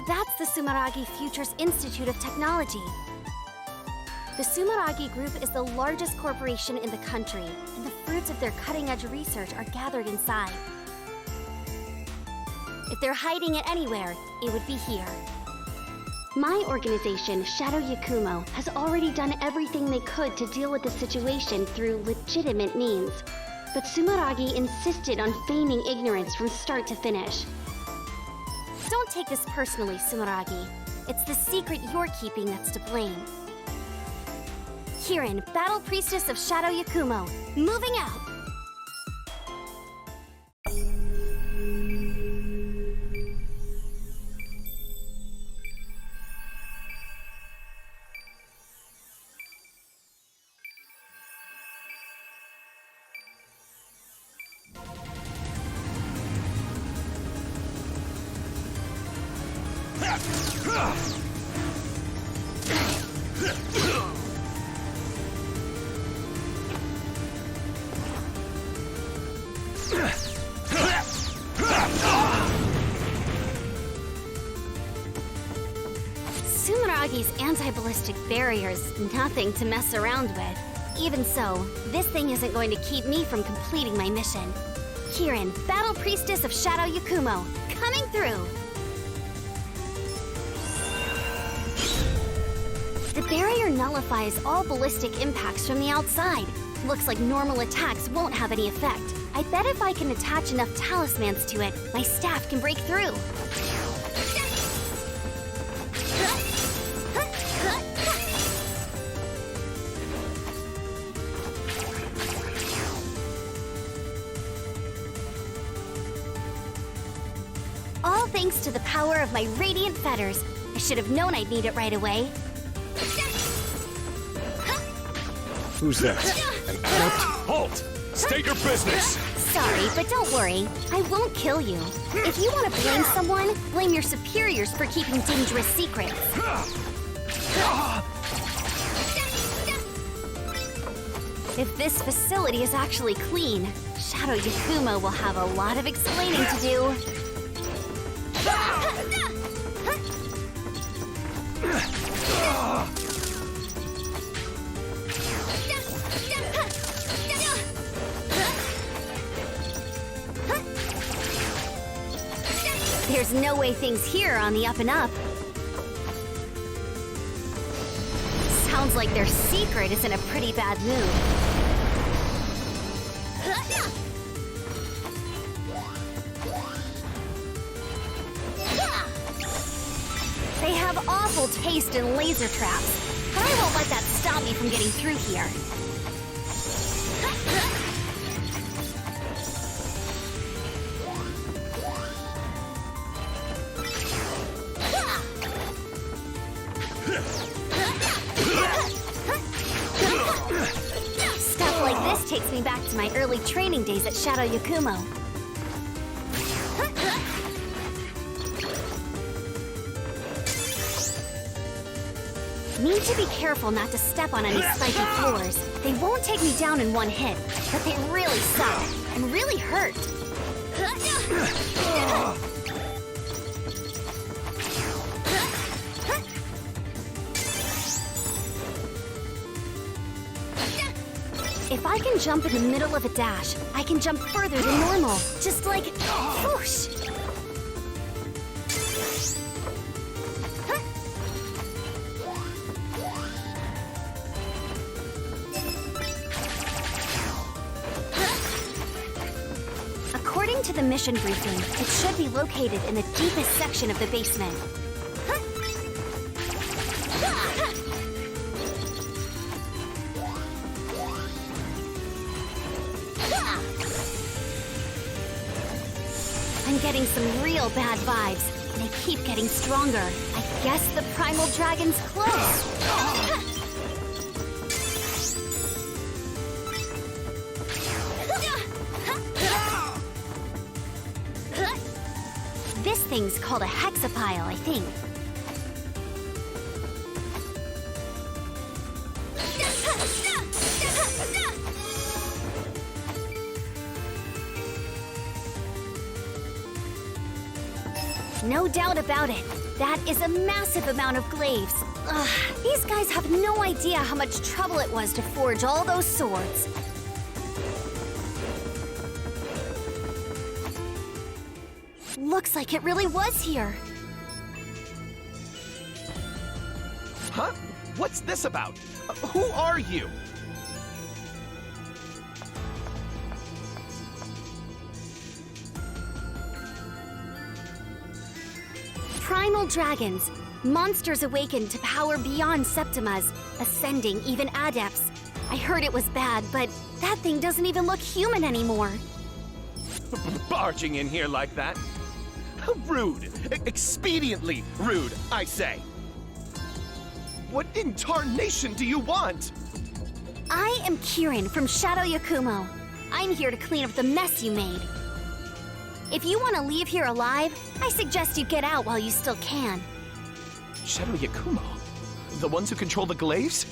that's the Sumeragi Futures Institute of Technology. The Sumeragi Group is the largest corporation in the country, and the fruits of their cutting-edge research are gathered inside. If they're hiding it anywhere, it would be here. My organization, Shadow Yakumo, has already done everything they could to deal with the situation through legitimate means. But Sumeragi insisted on feigning ignorance from start to finish. Don't take this personally, Sumeragi. It's the secret you're keeping that's to blame. Kirin, Battle Priestess of Shadow Yakumo, moving out! Sumeragi's anti-ballistic barrier is nothing to mess around with. Even so, this thing isn't going to keep me from completing my mission. Kirin, Battle Priestess of Shadow Yakumo, coming through! The barrier nullifies all ballistic impacts from the outside. Looks like normal attacks won't have any effect. I bet if I can attach enough talismans to it, my staff can break through. All thanks to the power of my radiant fetters. I should have known I'd need it right away. Who's that? An adept? Halt! State your business! Sorry, but don't worry. I won't kill you. If you want to blame someone, blame your superiors for keeping dangerous secrets. If this facility is actually clean, Shadow Yakumo will have a lot of explaining to do. There's no way things here are on the up and up. Sounds like their secret is in a pretty bad mood. They have awful taste in laser traps, but I won't let that stop me from getting through here. Stuff like this takes me back to my early training days at Shadow Yakumo. Need to be careful not to step on any spiky floors. They won't take me down in one hit, but they really suck and really hurt. If I can jump in the middle of a dash, I can jump further than normal. Just like, whoosh! According to the mission briefing, it should be located in the deepest section of the basement. I'm getting some real bad vibes, and they keep getting stronger. I guess the primal dragon's close. This thing's called a hexapile, I think. No doubt about it. That is a massive amount of glaives. Ugh, these guys have no idea how much trouble it was to forge all those swords. Looks like it really was here. Huh? What's this about? Who are you? Primal dragons. Monsters awakened to power beyond Septimas, ascending even adepts. I heard it was bad, but that thing doesn't even look human anymore. Barging in here like that? Rude. Expediently rude, I say. What in tarnation do you want? I am Kirin from Shadow Yakumo. I'm here to clean up the mess you made. If you want to leave here alive, I suggest you get out while you still can. Shadow Yakumo? The ones who control the glaives?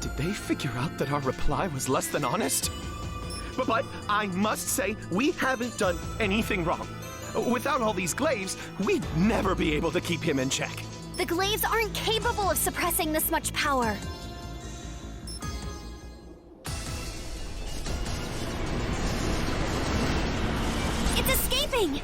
Did they figure out that our reply was less than honest? But I must say, we haven't done anything wrong. Without all these glaives, we'd never be able to keep him in check. The glaives aren't capable of suppressing this much power. It's escaping!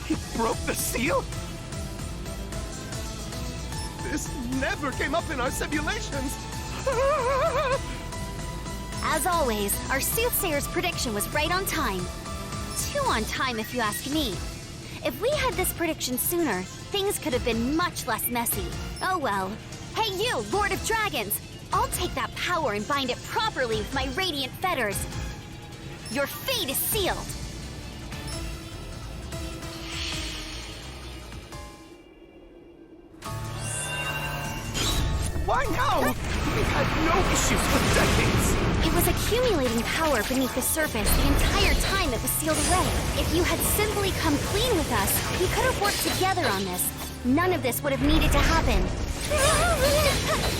He broke the seal? This never came up in our simulations! As always, our soothsayer's prediction was right on time. Too on time, if you ask me. If we had this prediction sooner, things could have been much less messy. Oh well. Hey you, Lord of Dragons! I'll take that power and bind it properly with my radiant fetters. Your fate is sealed! Why now? We've had no issues for decades! It was accumulating power beneath the surface the entire time it was sealed away. If you had simply come clean with us, we could have worked together on this. None of this would have needed to happen.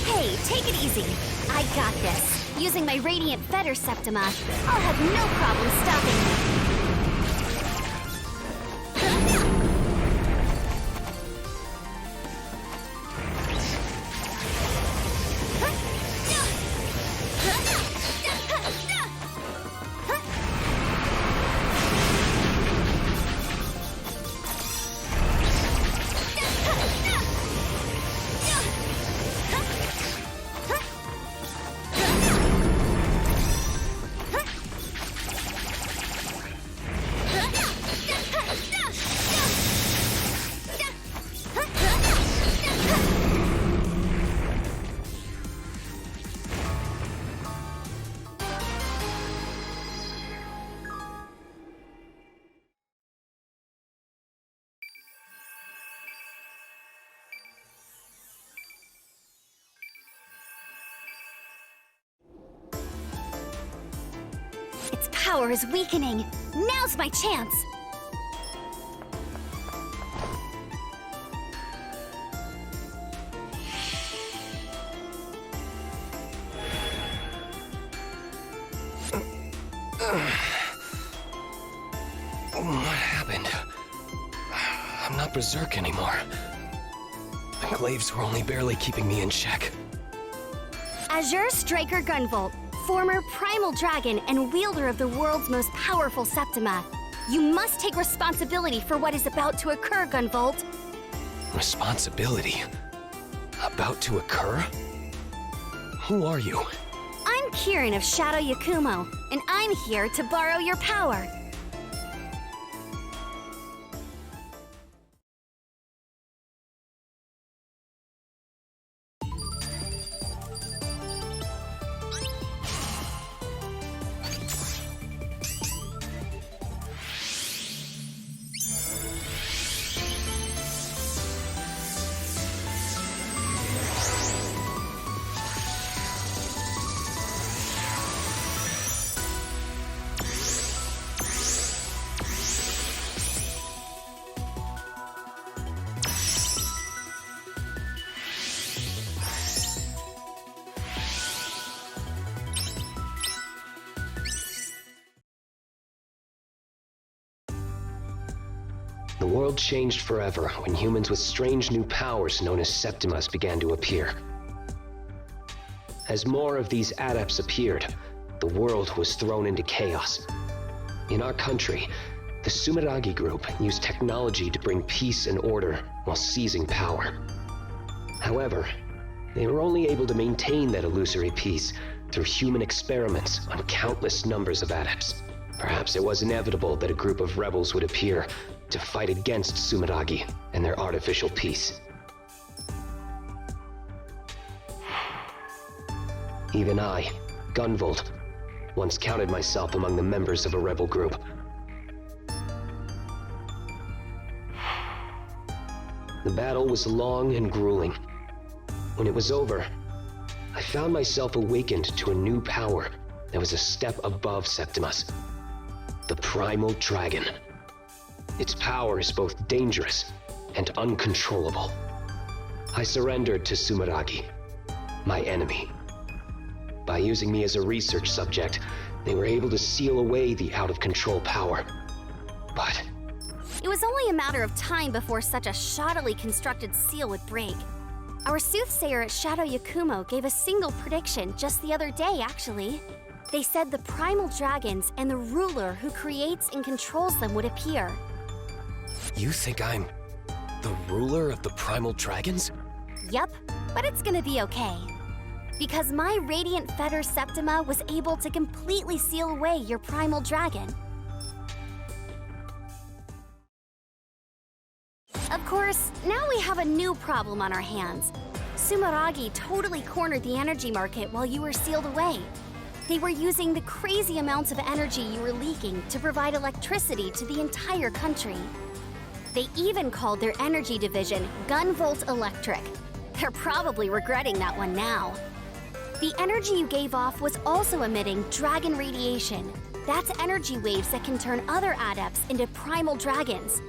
Hey, take it easy. I got this. Using my Radiant Fetter Septima, I'll have no problem stopping you. Its power is weakening. Now's my chance! What happened? I'm not berserk anymore. The glaives were only barely keeping me in check. Azure Striker Gunvolt, former primal dragon and wielder of the world's most powerful Septima. You must take responsibility for what is about to occur, Gunvolt. Responsibility? About to occur? Who are you? I'm Kirin of Shadow Yakumo, and I'm here to borrow your power. The world changed forever when humans with strange new powers known as Septimas began to appear. As more of these adepts appeared, the world was thrown into chaos. In our country, the Sumeragi group used technology to bring peace and order while seizing power. However, they were only able to maintain that illusory peace through human experiments on countless numbers of adepts. Perhaps it was inevitable that a group of rebels would appear to fight against Sumeragi and their artificial peace. Even I, Gunvolt, once counted myself among the members of a rebel group. The battle was long and grueling. When it was over, I found myself awakened to a new power that was a step above Septimus. The Primal Dragon. Its power is both dangerous and uncontrollable. I surrendered to Sumeragi, my enemy. By using me as a research subject, they were able to seal away the out-of-control power. But It was only a matter of time before such a shoddily constructed seal would break. Our soothsayer at Shadow Yakumo gave a single prediction just the other day, actually. They said the primal dragons and the ruler who creates and controls them would appear. you think I'm the ruler of the Primal Dragons? Yup, but it's gonna be okay. Because my Radiant Fetter Septima was able to completely seal away your primal dragon. Of course, now we have a new problem on our hands. Sumeragi totally cornered the energy market while you were sealed away. They were using the crazy amounts of energy you were leaking to provide electricity to the entire country. They even called their energy division Gunvolt Electric. They're probably regretting that one now. The energy you gave off was also emitting dragon radiation. That's energy waves that can turn other adepts into primal dragons.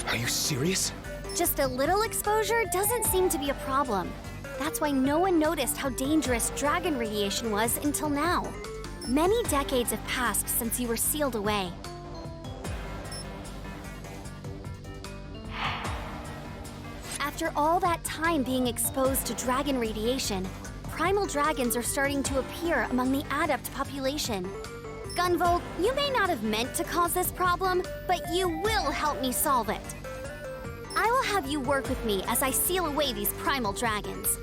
Are you serious? Just a little exposure doesn't seem to be a problem. That's why no one noticed how dangerous dragon radiation was until now. Many decades have passed since you were sealed away. After all that time being exposed to dragon radiation, primal dragons are starting to appear among the adept population. Gunvolt, you may not have meant to cause this problem, but you will help me solve it. I will have you work with me as I seal away these primal dragons.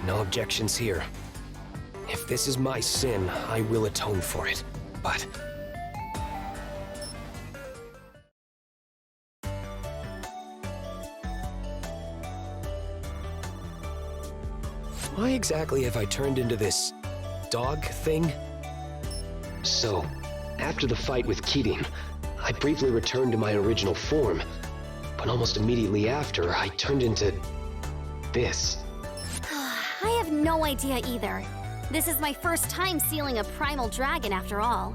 No objections here. If this is my sin, I will atone for it. But why exactly have I turned into this dog thing? So, after the fight with Kirin, I briefly returned to my original form, but almost immediately after, I turned into this. I have no idea either. This is my first time sealing a primal dragon after all.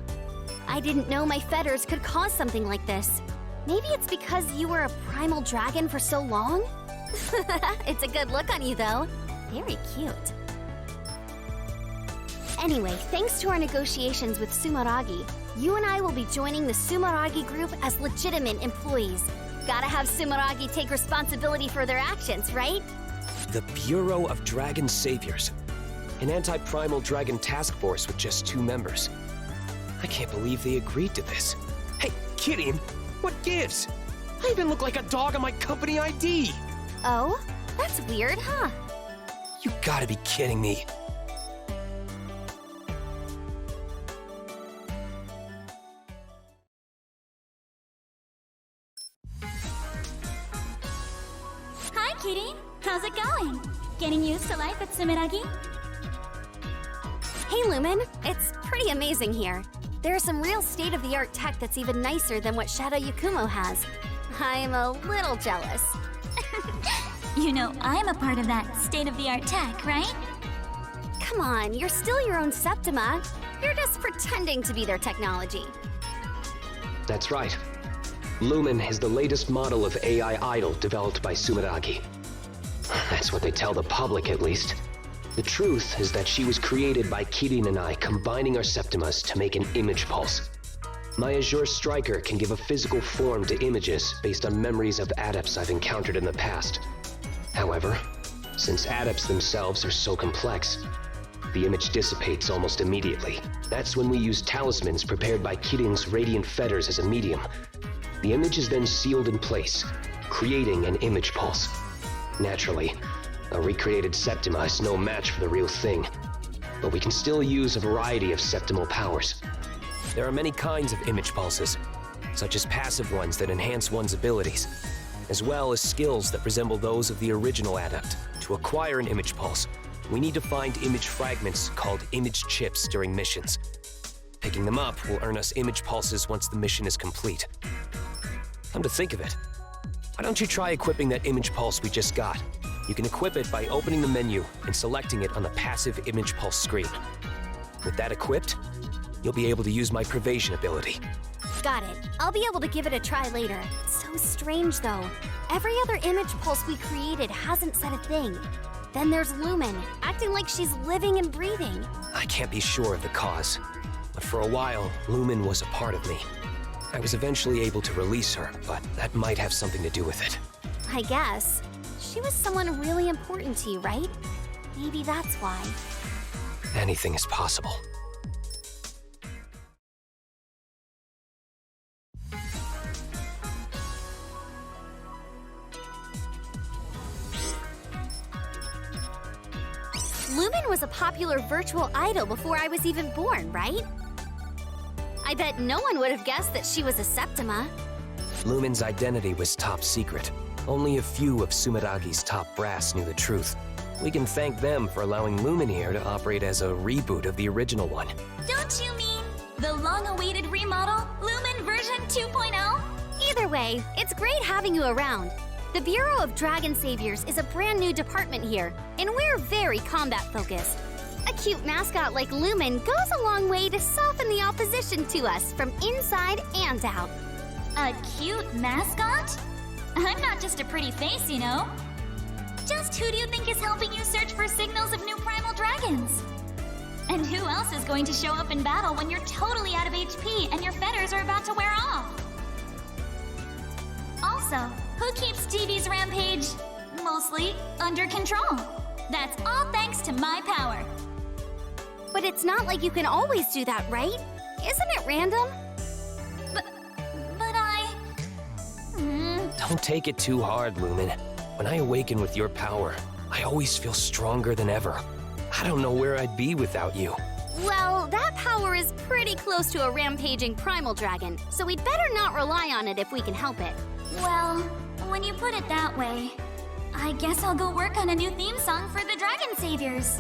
I didn't know my fetters could cause something like this. Maybe it's because you were a primal dragon for so long? It's a good look on you though. Very cute. Anyway, thanks to our negotiations with Sumeragi, you and I will be joining the Sumeragi group as legitimate employees. Gotta have Sumeragi take responsibility for their actions, right? The Bureau of Dragon Saviors. An anti-primal dragon task force with just 2 members. I can't believe they agreed to this. Hey, Kirin, what gives? I even look like a dog on my company ID! Oh? That's weird, huh? You gotta be kidding me. Hi, Kitty. How's it going? Getting used to life at Sumeragi? Hey, Lumen. It's pretty amazing here. There's some real state-of-the-art tech that's even nicer than what Shadow Yakumo has. I'm a little jealous. You know, I'm a part of that state-of-the-art tech, right? Come on, you're still your own Septima. You're just pretending to be their technology. That's right. Lumen is the latest model of AI idol developed by Sumeragi. That's what they tell the public, at least. The truth is that she was created by Kirin and I combining our Septimas to make an image pulse. My Azure Striker can give a physical form to images based on memories of adepts I've encountered in the past. However, since adepts themselves are so complex, the image dissipates almost immediately. That's when we use talismans prepared by Kirin's radiant fetters as a medium. The image is then sealed in place, creating an image pulse. Naturally, a recreated Septima is no match for the real thing, but we can still use a variety of septimal powers. There are many kinds of image pulses, such as passive ones that enhance one's abilities, as well as skills that resemble those of the original adept. To acquire an image pulse, we need to find image fragments called image chips during missions. Picking them up will earn us image pulses once the mission is complete. Come to think of it, why don't you try equipping that image pulse we just got? You can equip it by opening the menu and selecting it on the passive image pulse screen. With that equipped, you'll be able to use my Pervasion ability. Got it. I'll be able to give it a try later. So strange, though. Every other image pulse we created hasn't said a thing. Then there's Lumen, acting like she's living and breathing. I can't be sure of the cause, but for a while, Lumen was a part of me. I was eventually able to release her, but that might have something to do with it. I guess. She was someone really important to you, right? Maybe that's why. Anything is possible. Lumen was a popular virtual idol before I was even born, right? I bet no one would have guessed that she was a Septima. Lumen's identity was top secret. Only a few of Sumeragi's top brass knew the truth. We can thank them for allowing Lumen here to operate as a reboot of the original one. Don't you mean the long-awaited remodel, Lumen version 2.0? Either way, it's great having you around. The Bureau of Dragon Saviors is a brand new department here, and we're very combat-focused. A cute mascot like Lumen goes a long way to soften the opposition to us from inside and out. A cute mascot? I'm not just a pretty face, you know. Just who do you think is helping you search for signals of new primal dragons? And who else is going to show up in battle when you're totally out of HP and your fetters are about to wear off? Also, who keeps Stevie's rampage, mostly, under control? That's all thanks to my power. But it's not like you can always do that, right? Isn't it random? But I... Don't take it too hard, Lumen. When I awaken with your power, I always feel stronger than ever. I don't know where I'd be without you. Well, that power is pretty close to a rampaging primal dragon, so we'd better not rely on it if we can help it. Well, when you put it that way, I guess I'll go work on a new theme song for the Dragon Saviors.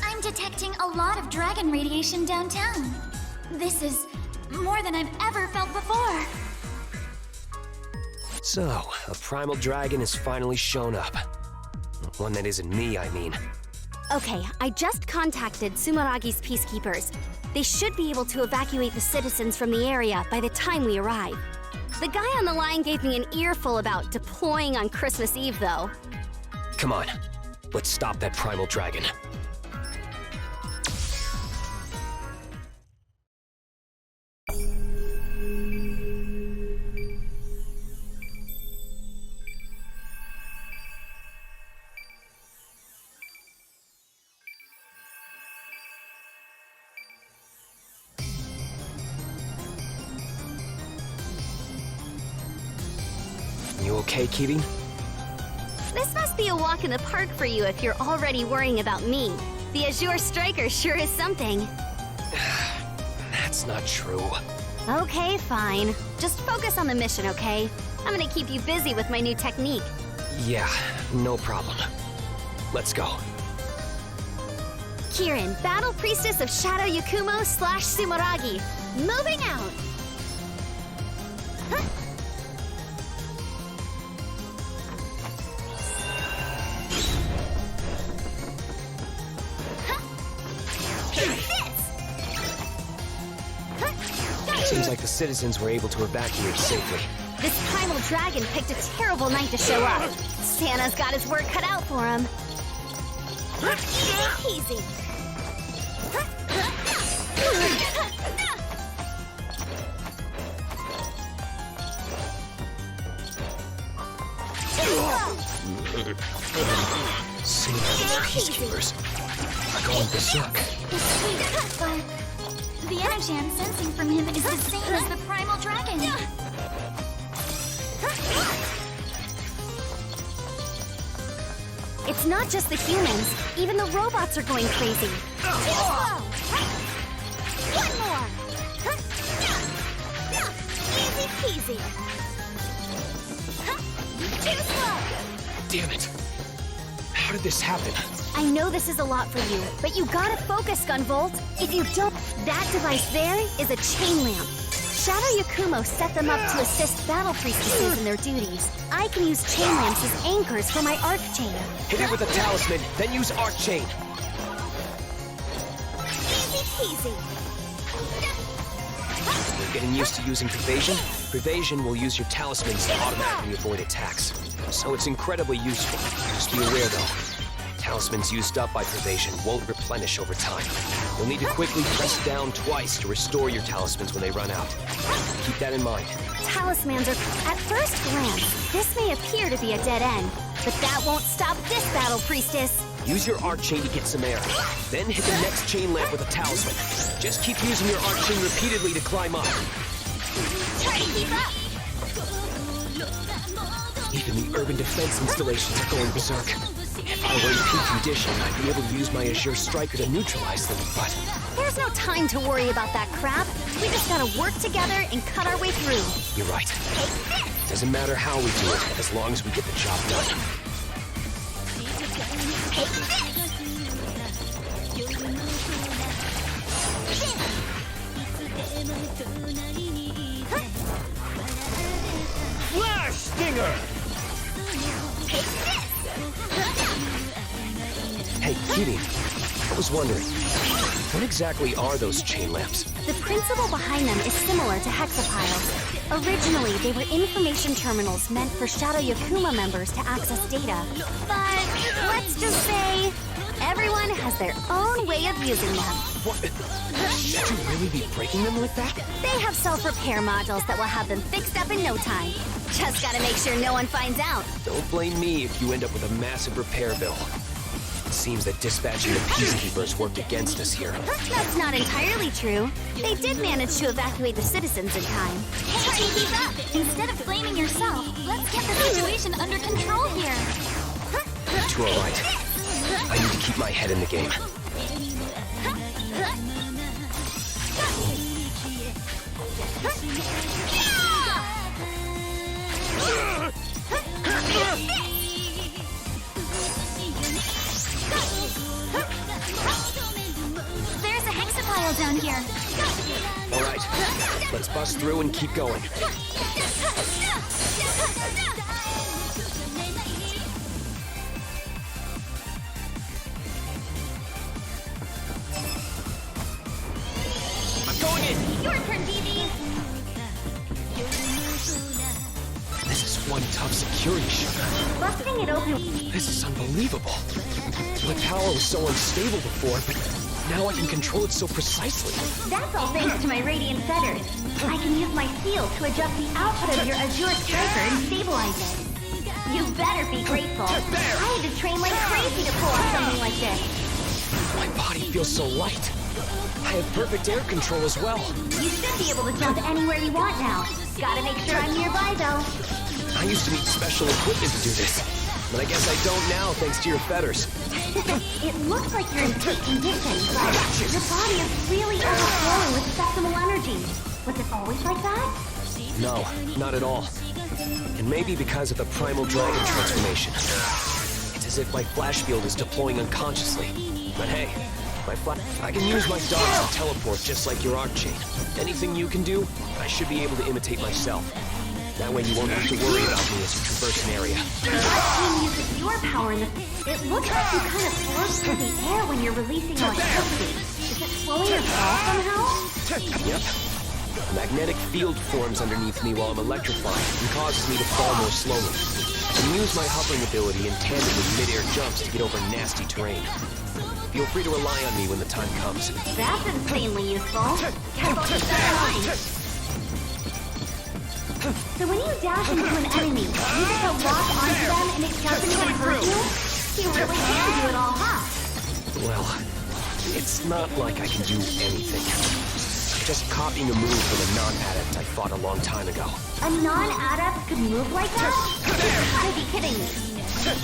I'm detecting a lot of dragon radiation downtown. This is more than I've ever felt before. So, a primal dragon has finally shown up. One that isn't me, I mean. Okay, I just contacted Sumeragi's peacekeepers. They should be able to evacuate the citizens from the area by the time we arrive. The guy on the line gave me an earful about deploying on Christmas Eve, though. Come on, let's stop that primal dragon. You okay, Kirin? This must be a walk in the park for you if you're already worrying about me. The Azure Striker sure is something. That's not true. Okay, fine. Just focus on the mission, okay? I'm gonna keep you busy with my new technique. Yeah, no problem. Let's go. Kirin, Battle Priestess of Shadow Yakumo / Sumeragi. Moving out! Huh? Seems like the citizens were able to evacuate safely. This primal Primal Dragon picked a terrible night to show up. Santa's got his work cut out for him. Easy. Seeing these peacekeepers are going berserk. The energy I'm sensing from him is the same as the Primal Dragon. It's not just the humans. Even the robots are going crazy. Too slow. One more. Easy peasy. Too slow. Damn it. How did this happen? I know this is a lot for you, but you gotta focus, Gunvolt. If you don't, that device there is a chain lamp. Shadow Yakumo set them up to assist battle priestesses in their duties. I can use chain lamps as anchors for my arc chain. Hit it with a talisman, then use arc chain. Easy peasy. You're getting used to using Pervasion? Pervasion will use your talismans to automatically avoid attacks. So it's incredibly useful. Just be aware though, talismans used up by Pervasion won't replenish over time. You'll need to quickly press down twice to restore your talismans when they run out. Keep that in mind. Talismans are... At first glance, this may appear to be a dead end, but that won't stop this battle priestess. Use your arc chain to get some air. Then hit the next chain lamp with a talisman. Just keep using your arc chain repeatedly to climb up. Try to keep up. Even the urban defense installations are going berserk. If I were in peak condition, I'd be able to use my Azure Striker to neutralize them, but... There's no time to worry about that crap. We just gotta work together and cut our way through. You're right. Doesn't matter how we do it, as long as we get the job done. Flash Stinger! Hey, Cutie, I was wondering, what exactly are those chain lamps? The principle behind them is similar to hexapiles. Originally, they were information terminals meant for Shadow Yakumo members to access data. But let's just say, everyone has their own way of using them. What? Should you really be breaking them like that? They have self-repair modules that will have them fixed up in no time. Just gotta make sure no one finds out. Don't blame me if you end up with a massive repair bill. It seems that dispatching the peacekeepers worked against us here. That's not entirely true. They did manage to evacuate the citizens in time. Try to keep up. Instead of blaming yourself, let's get the situation under control here. Too alright. I need to keep my head in the game. There's a hexapile down here. Alright, let's bust through and keep going. I'm going in! Your turn, BB! This is one tough security shooter. Busting it open... This is unbelievable. My power was so unstable before, but now I can control it so precisely. That's all thanks to my radiant feathers. I can use my seal to adjust the output of your Azure Striker and stabilize it. You better be grateful. I had to train like crazy to pull off something like this. My body feels so light. I have perfect air control as well. You should be able to jump anywhere you want now. Gotta make sure I'm nearby, though. I used to need special equipment to do this, but I guess I don't now thanks to your feathers. It looks like you're in peak condition, but your body is really overflowing with septimal energy. Was it always like that? No, not at all. And maybe because of the Primal Dragon transformation. It's as if my flash field is deploying unconsciously. But hey, I can use my dogs to teleport just like your arc chain. Anything you can do, I should be able to imitate myself. That way you won't have to worry about me as you traverse an area. Team uses your power in the... It looks like you kind of float through the air when you're releasing electricity. Is it slowing your fall somehow? Yep. A magnetic field forms underneath me while I'm electrified and causes me to fall more slowly. I can use my hovering ability in tandem with mid-air jumps to get over nasty terrain. Feel free to rely on me when the time comes. That's insanely useful. Careful to step in line. So when you dash into an enemy, you get to lock onto them and it doesn't even hurt you? You really can do it all, huh? Well, it's not like I can do anything. I'm just copying a move from a non-adept I fought a long time ago. A non-adept could move like that? You gotta be kidding me.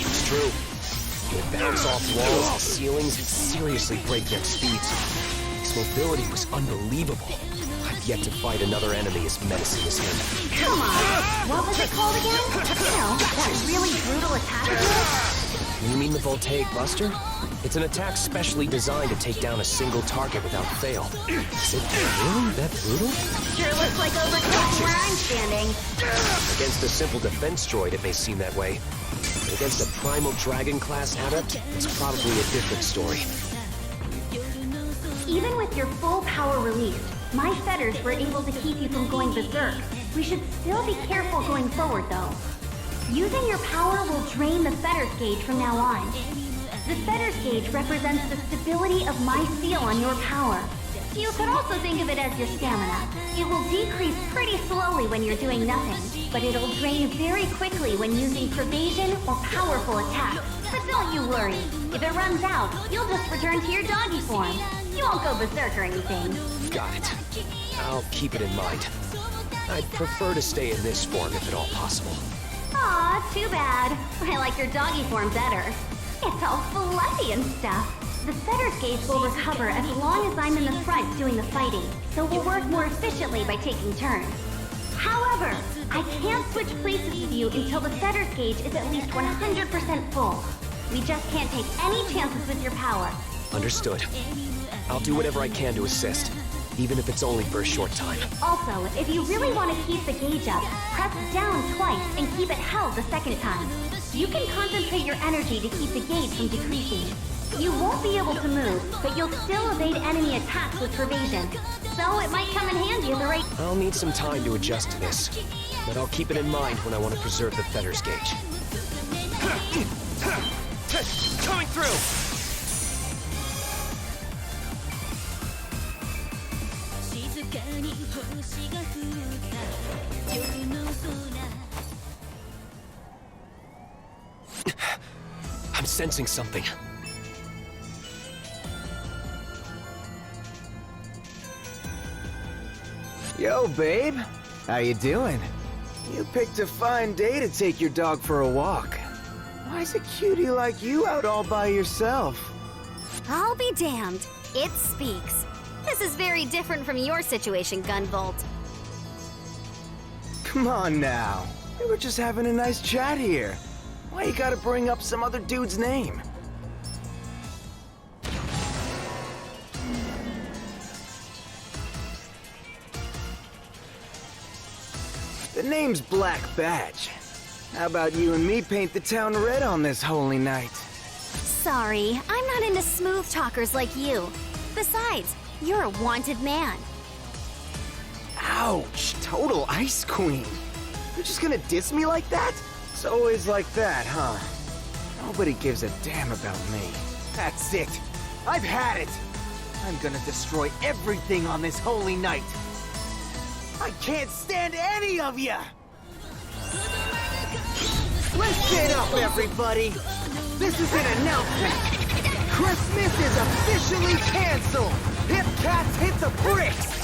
It's true. It would bounce off walls and ceilings at seriously breakneck speeds. His mobility was unbelievable. I've yet to fight another enemy as menacing as him. Come on. What was it called again? You know, that really brutal attack of yours? You mean the Voltaic Buster? It's an attack specially designed to take down a single target without fail. Is it really that brutal? Sure looks like overkill from where I'm standing. Against a simple defense droid, it may seem that way. But against a primal dragon-class adept, it's probably a different story. Even with your full power released, my fetters were able to keep you from going berserk. We should still be careful going forward, though. Using your power will drain the fetters gauge from now on. The fetters gauge represents the stability of my seal on your power. You could also think of it as your stamina. It will decrease pretty slowly when you're doing nothing, but it'll drain very quickly when using pervasion or powerful attacks. But don't you worry. If it runs out, you'll just return to your doggy form. You won't go berserk or anything. Got it. I'll keep it in mind. I'd prefer to stay in this form if at all possible. Aw, too bad. I like your doggy form better. It's all fluffy and stuff. The fetters gauge will recover as long as I'm in the front doing the fighting, so we'll work more efficiently by taking turns. However, I can't switch places with you until the fetters gauge is at least 100% full. We just can't take any chances with your power. Understood. I'll do whatever I can to assist, even if it's only for a short time. Also, if you really want to keep the gauge up, press down twice and keep it held the second time. You can concentrate your energy to keep the gauge from decreasing. You won't be able to move, but you'll still evade enemy attacks with pervasion. So it might come in handy at the right... I'll need some time to adjust to this, but I'll keep it in mind when I want to preserve the fetters gauge. Coming through! I'm sensing something. Yo, babe. How you doing? You picked a fine day to take your dog for a walk. Why's a cutie like you out all by yourself? I'll be damned. It speaks. This is very different from your situation, Gunvolt. Come on now. We were just having a nice chat here. Why you gotta bring up some other dude's name? The name's Black Badge. How about you and me paint the town red on this holy night? Sorry, I'm not into smooth talkers like you. Besides, you're a wanted man. Ouch! Total ice queen. You're just gonna diss me like that? It's always like that, huh? Nobody gives a damn about me. That's it. I've had it. I'm gonna destroy everything on this holy night. I can't stand any of you! Listen up, everybody! This is an announcement! Christmas is officially canceled! Hip cats hit the bricks!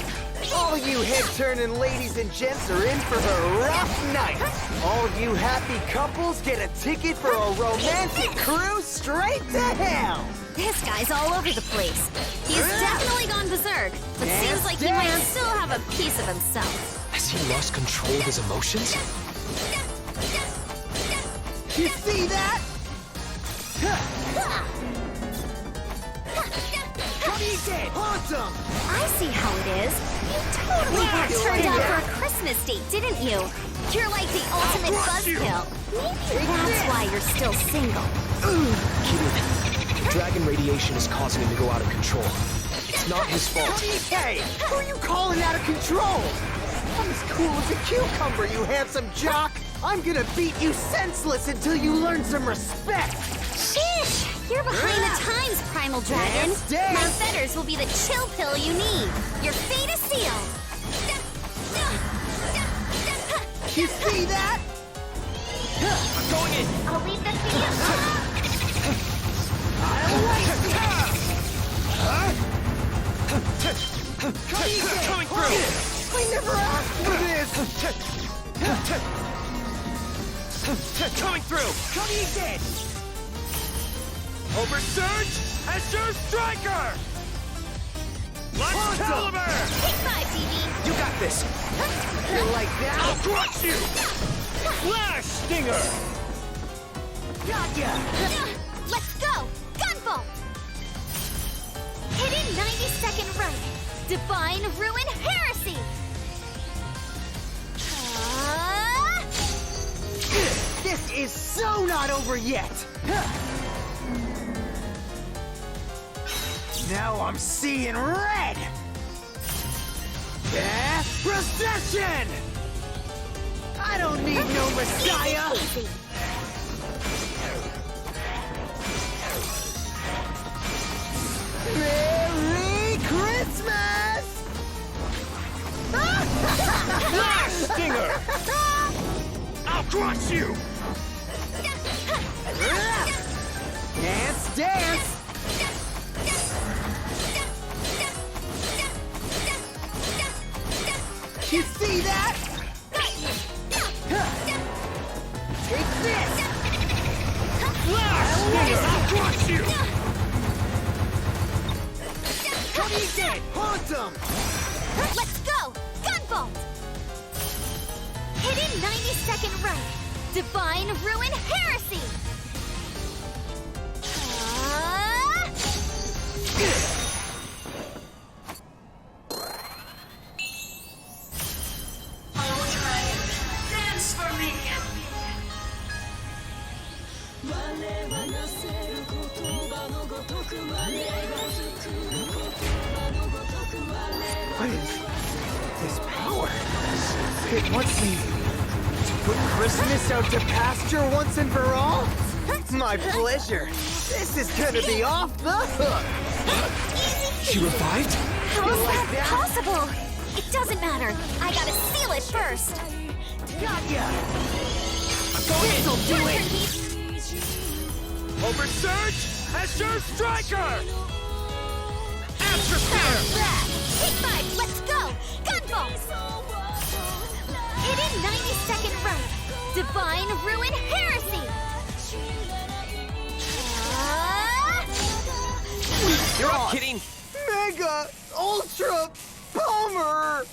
All you head-turning ladies and gents are in for a rough night! All you happy couples get a ticket for a romantic cruise straight to hell! This guy's all over the place. He's definitely gone berserk, but seems like he might still have a piece of himself. Has he lost control of his emotions? You see that? Come eat it! Haunt him! I see how it is. You totally got turned down for a Christmas date, didn't you? You're like the ultimate buzzkill. Maybe that's why you're still single. Kid, the dragon radiation is causing him to go out of control. It's It's not his fault. Hey, who are you calling out of control? I'm as cool as a cucumber, you handsome jock. I'm gonna beat you senseless until you learn some respect. Sheesh! You're behind the times, Primal Dragon. Dance. My feathers will be the chill pill you need. Your fate is sealed. You see that? I'm going in. I'll leave this to you. I'll wait. Coming through. I never asked for this. Coming through. Come eat it. Oversurge, Azure Striker. Lunch Caliber. Take 5, TV. You got this. You like that? I'll crush you. Flash Stinger. Gotcha. Let's go! Gunvolt! Hidden 90-second right. Divine Ruin Heresy. This is so not over yet. Now I'm seeing red. Procession! I don't need no messiah. Easy. Merry Christmas! Flash Stinger. I'll crush you. Dance, dance! You see that? Take this! Flash Stinger. I'll crush you. Come eat it! Haunt 'em! Let's go. Gunvolt. Hidden 90-second right. Divine Ruin Heresy. Dance for me! What is this power? It wants me to put Christmas out to pasture once and for all? My pleasure. This is gonna be off the hook. She revived? How is like that that? possible? It doesn't matter. I gotta seal it first. Gotcha! I'm going in. This'll do it! Oversurge, Azure Striker. Astro Spear. Take 5, let's go! Gunvolt! Hidden 90-second right. Divine Ruin Heresy. You're not kidding. Mega Ultra Palmer!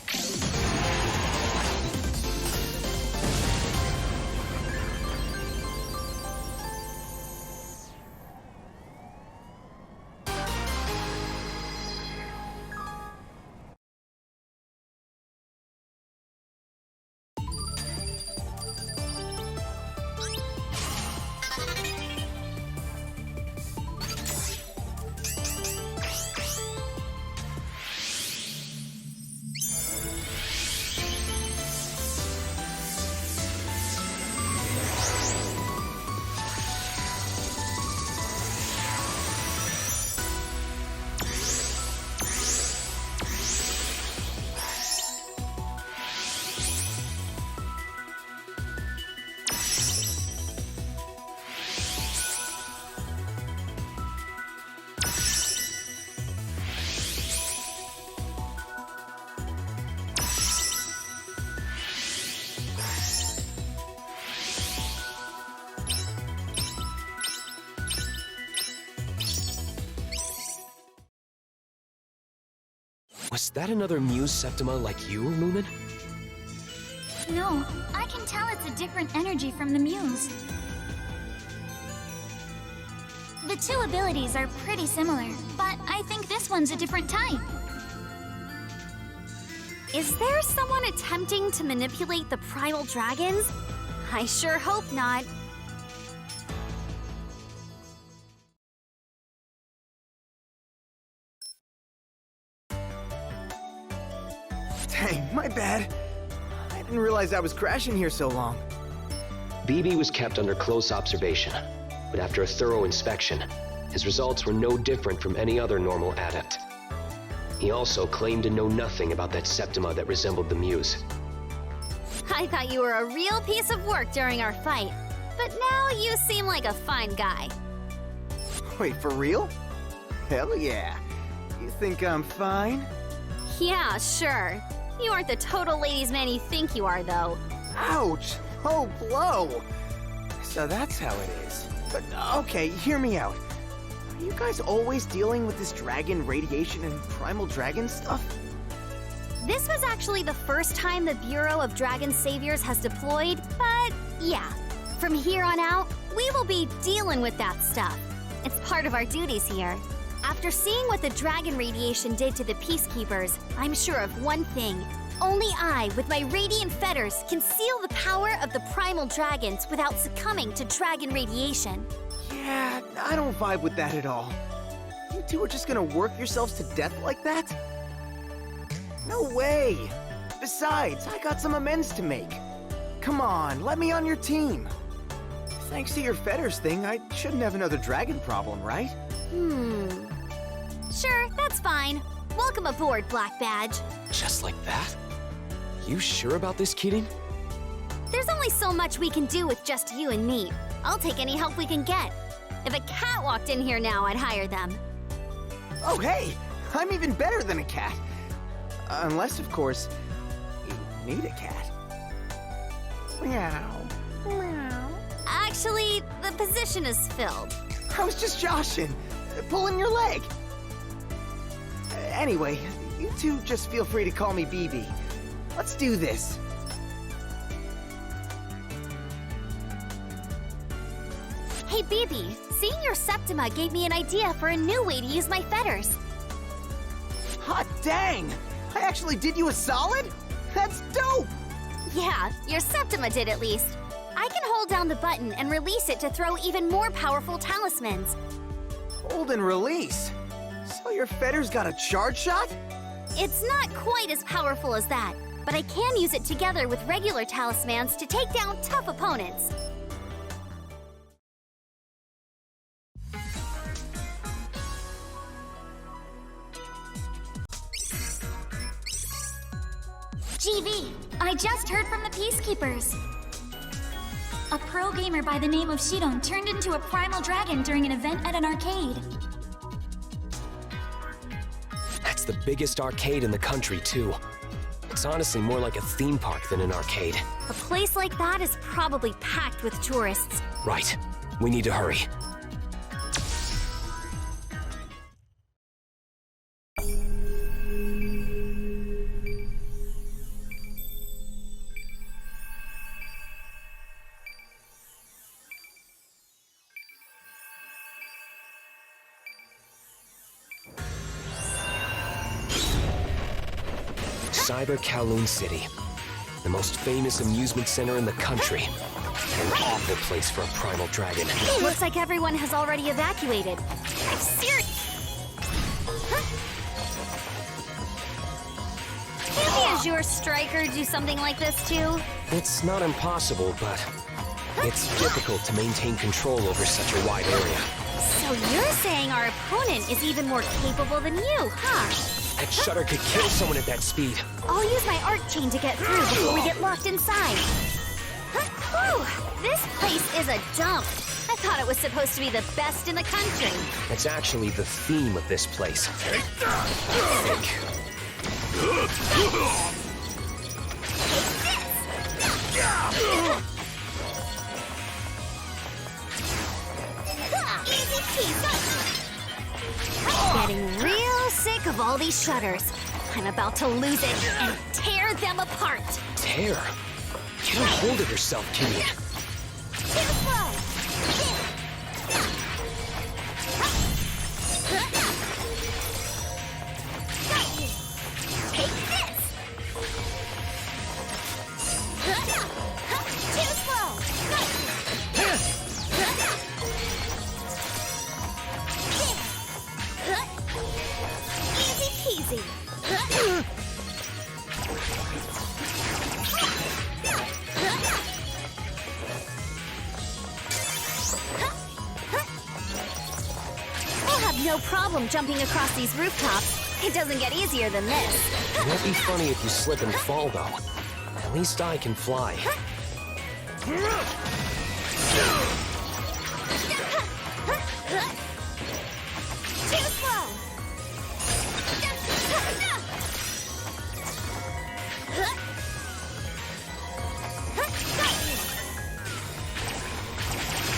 Was that another Muse Septima like you, Lumen? No, I can tell it's a different energy from the Muse. The two abilities are pretty similar, but I think this one's a different type. Is there someone attempting to manipulate the Primal Dragons? I sure hope not. Hey, my bad. I didn't realize I was crashing here so long. BB was kept under close observation, but after a thorough inspection, his results were no different from any other normal adept. He also claimed to know nothing about that Septima that resembled the Muse. I thought you were a real piece of work during our fight, but now you seem like a fine guy. Wait, for real? Hell yeah. You think I'm fine? Yeah, sure. You aren't the total ladies' man you think you are, though. Ouch! Oh, blow! So that's how it is. But, okay, hear me out. Are you guys always dealing with this dragon radiation and primal dragon stuff? This was actually the first time the Bureau of Dragon Saviors has deployed, but yeah. From here on out, we will be dealing with that stuff. It's part of our duties here. After seeing what the dragon radiation did to the Peacekeepers, I'm sure of one thing. Only I, with my radiant fetters, can seal the power of the primal dragons without succumbing to dragon radiation. Yeah, I don't vibe with that at all. You two are just gonna work yourselves to death like that? No way! Besides, I got some amends to make. Come on, let me on your team. Thanks to your fetters thing, I shouldn't have another dragon problem, right? Sure, that's fine. Welcome aboard, Black Badge. Just like that? You sure about this, Keating? There's only so much we can do with just you and me. I'll take any help we can get. If a cat walked in here now, I'd hire them. Oh, hey! I'm even better than a cat. Unless, of course, you need a cat. Meow. Meow. Actually, the position is filled. I was just joshing, pulling your leg. Anyway, you two just feel free to call me BB. Let's do this. Hey, BB, seeing your Septima gave me an idea for a new way to use my fetters. Hot dang! I actually did you a solid? That's dope! Yeah, your Septima did at least. I can hold down the button and release it to throw even more powerful talismans. Hold and release. So your fetters got a charge shot? It's not quite as powerful as that, but I can use it together with regular talismans to take down tough opponents. GV, I just heard from the Peacekeepers. A pro gamer by the name of Shidon turned into a primal dragon during an event at an arcade. That's the biggest arcade in the country, too. It's honestly more like a theme park than an arcade. A place like that is probably packed with tourists. Right. We need to hurry. Cyber Kowloon City, the most famous amusement center in the country. An awful place for a primal dragon. Looks like everyone has already evacuated. I'm serious. Can't the Azure Striker do something like this too? It's not impossible, but it's difficult to maintain control over such a wide area. So you're saying our opponent is even more capable than you, huh? That shutter could kill someone at that speed. I'll use my arc chain to get through before we get locked inside. Whew, this place is a dump. I thought it was supposed to be the best in the country. That's actually the theme of this place. I Getting real sick of all these shutters. I'm about to lose it and tear them apart. Tear? Get a hold of yourself, Kitty. Too slow. Got you. Take this. Too slow. Easy peasy. I'll have no problem jumping across these rooftops. It doesn't get easier than this. It won't be funny if you slip and fall, though. At least I can fly. Too slow.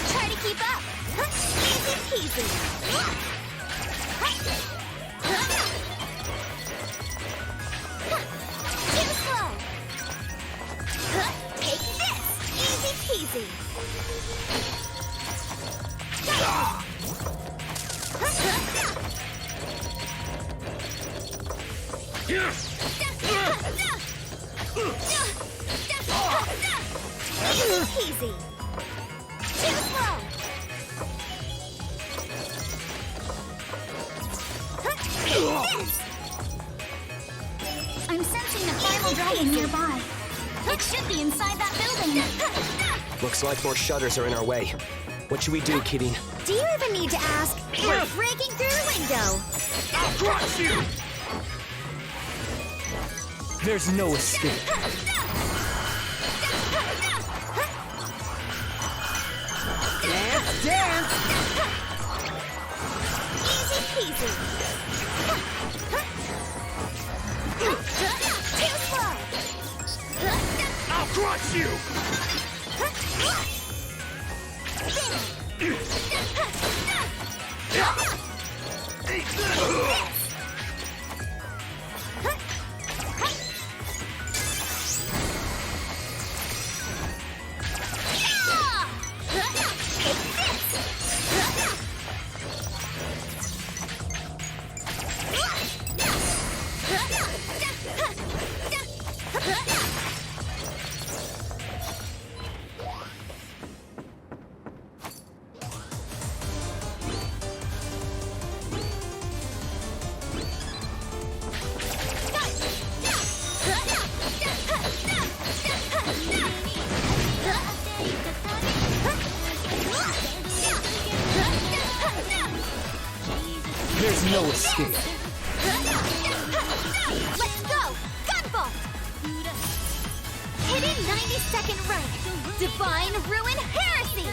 Try to keep up. Easy peasy. Too slow. Take this. Easy peasy. Easy. Too slow. I'm sensing the primal dragon nearby. It should be inside that building. Looks like more shutters are in our way. What should we do, Kidding? Do you even need to ask? We're breaking through the window. I'll crush you! There's no escape. Dance, dance! Easy peasy. Too slow. I'll crush you! There's no escape. Let's go! Gunvolt! Hidden 90-second rank. Divine Ruin Heresy!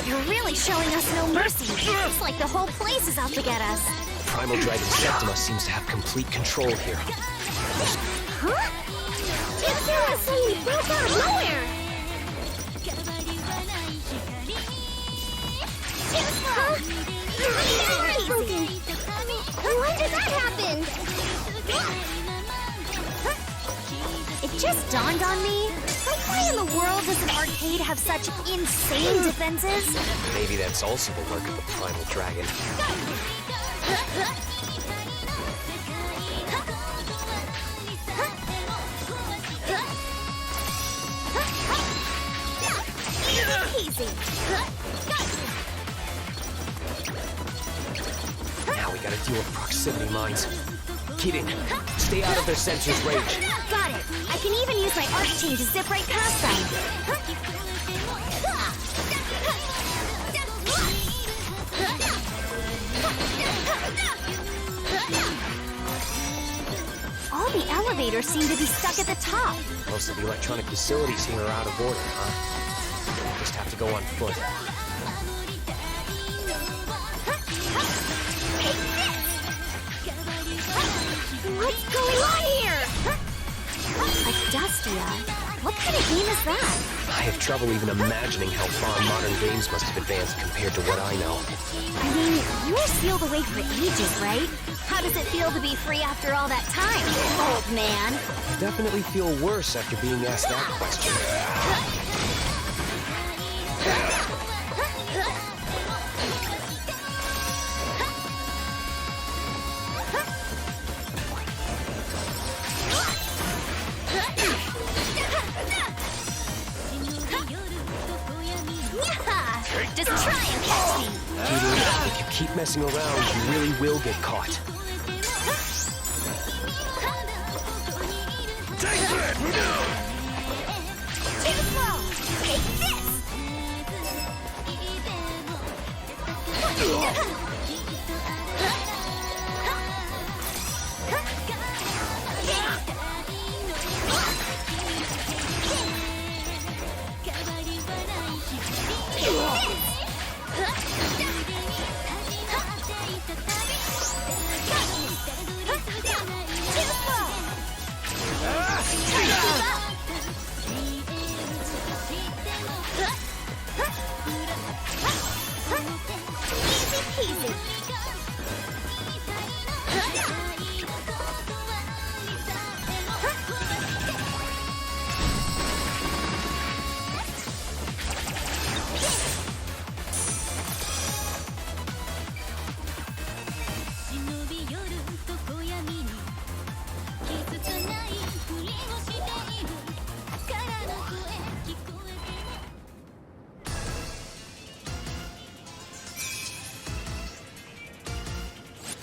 You're really showing us no mercy. It's like the whole place is out to get us. Primal Dragon Septima seems to have complete control here. Huh? Azure suddenly broke out of nowhere! Huh? When did that happen? It just dawned on me. Like, why in the world does an arcade have such insane defenses? Maybe that's also the work of the Primal Dragon. Easy. Now we gotta deal with proximity mines. Kidding. Stay out of their sensor's range. Got it. I can even use my arc chain to zip right past them. All the elevators seem to be stuck at the top. Most of the electronic facilities here are out of order, huh? Just have to go on foot. What's going on here? A Dustia? What kind of game is that? I have trouble even imagining how far modern games must have advanced compared to what I know. I mean, you were sealed away for ages, right? How does it feel to be free after all that time, old man? I definitely feel worse after being asked that question. Just try and catch me! Peter, if you keep messing around, you really will get caught. Take this! Too slow! Take this!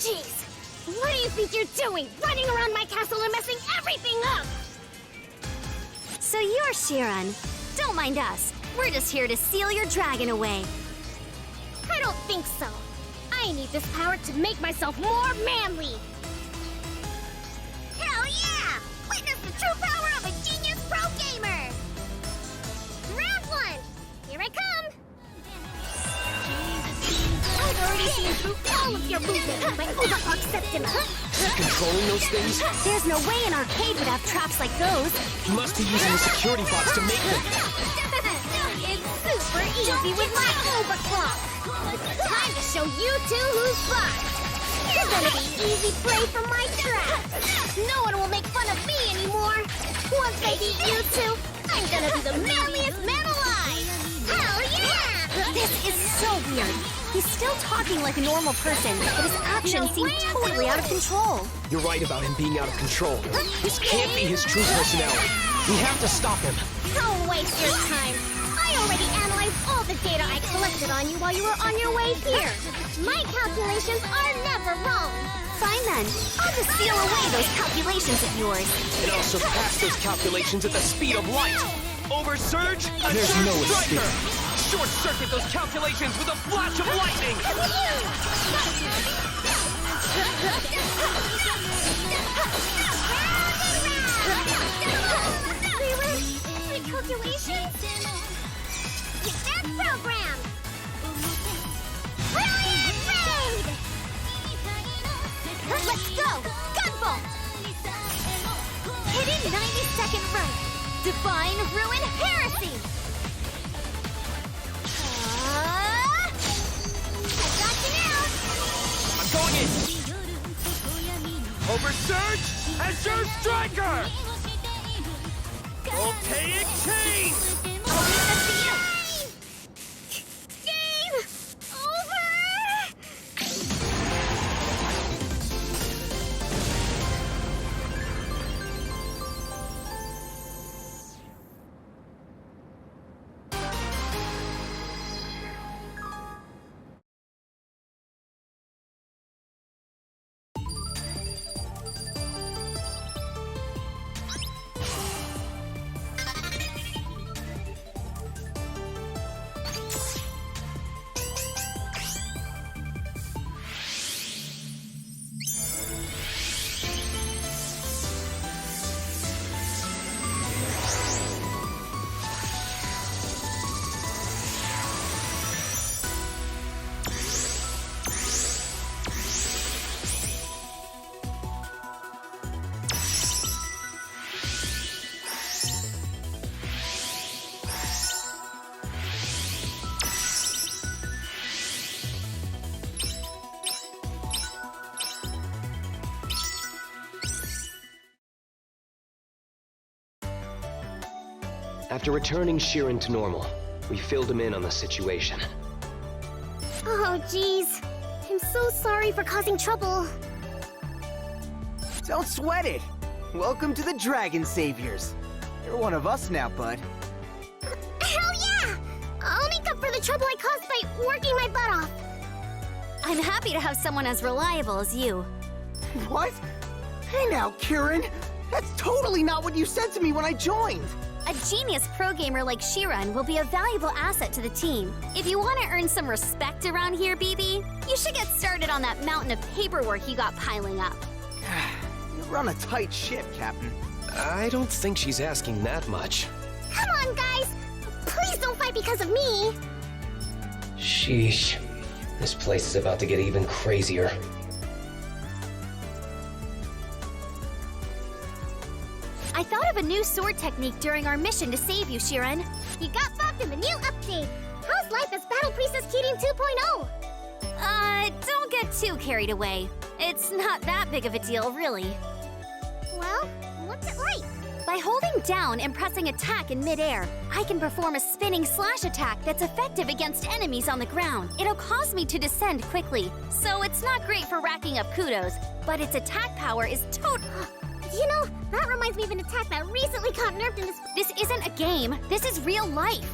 Jeez! What do you think you're doing? Running around my castle and messing everything up! So you're Shiran. Don't mind us. We're just here to seal your dragon away. I don't think so. I need this power to make myself more manly. Hell yeah! Witness the true power of a genius pro gamer! Round one! Here I come! I've already seen through all of your movements with my Overclock Septima. Controlling those things? There's no way an arcade would have traps like those. You must be using the security box to make them. It's super easy with my Overclock. It's time to show you two who's boss. You're gonna be easy prey for my traps. No one will make fun of me anymore. Once I beat you two, I'm gonna be the manliest man alive. Hell yeah! This is so weird. He's still talking like a normal person, but his actions seem totally out of control. You're right about him being out of control. This can't be his true personality. We have to stop him. Don't waste your time. I already analyzed all the data I collected on you while you were on your way here. My calculations are never wrong. Fine then. I'll just steal away those calculations of yours. And I'll surpass those calculations at the speed of light. Oversurge, there's no striker. Short-circuit those calculations with a flash of lightning. My calculations? Get that program! Brilliant raid! Let's go! Gunvolt! Hidden 90-second run! Divine Ruin Heresy! I got you now! I'm going in! Oversurge, Azure Striker! Okay, exchange! I'll leave this to you! Game over! After returning Shiren to normal, we filled him in on the situation. Oh, jeez. I'm so sorry for causing trouble. Don't sweat it. Welcome to the Dragon Saviors. You're one of us now, bud. Hell yeah! I'll make up for the trouble I caused by working my butt off. I'm happy to have someone as reliable as you. What? Hey now, Kirin. That's totally not what you said to me when I joined. A genius pro gamer like Shiren will be a valuable asset to the team. If you want to earn some respect around here, BB, you should get started on that mountain of paperwork you got piling up. You run a tight ship, Captain. I don't think she's asking that much. Come on, guys! Please don't fight because of me! Sheesh. This place is about to get even crazier. I thought of a new sword technique during our mission to save you, Shiren. You got buffed in the new update. How's life as Battle Priestess Keating 2.0? Don't get too carried away. It's not that big of a deal, really. Well, what's it like? By holding down and pressing attack in midair, I can perform a spinning slash attack that's effective against enemies on the ground. It'll cause me to descend quickly, so it's not great for racking up kudos, but its attack power is You know, that reminds me of an attack that recently got nerfed in this. This isn't a game. This is real life.